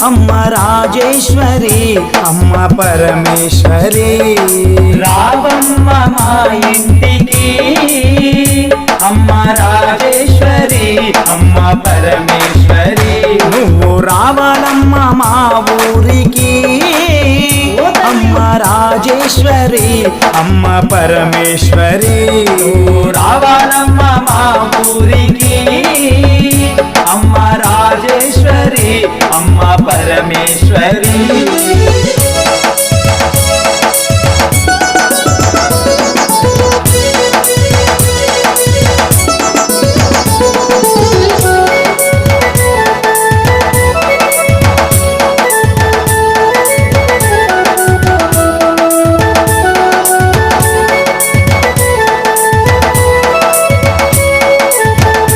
అమ్మ రాజేశ్వరి అమ్మ పరమేశ్వరి రావమ్మ మా ఇంటికి అమ్మ రాజేశ్వరి అమ్మ పరమేశ్వరి నువ్వు రావాలమ్మ మా ఊరికి అమ్మ రాజేశ్వరి అమ్మ పరమేశ్వరి రావాలమ్మ మా ఊరికి అమ్మ రాజేశ్వరి అమ్మ పరమేశ్వరి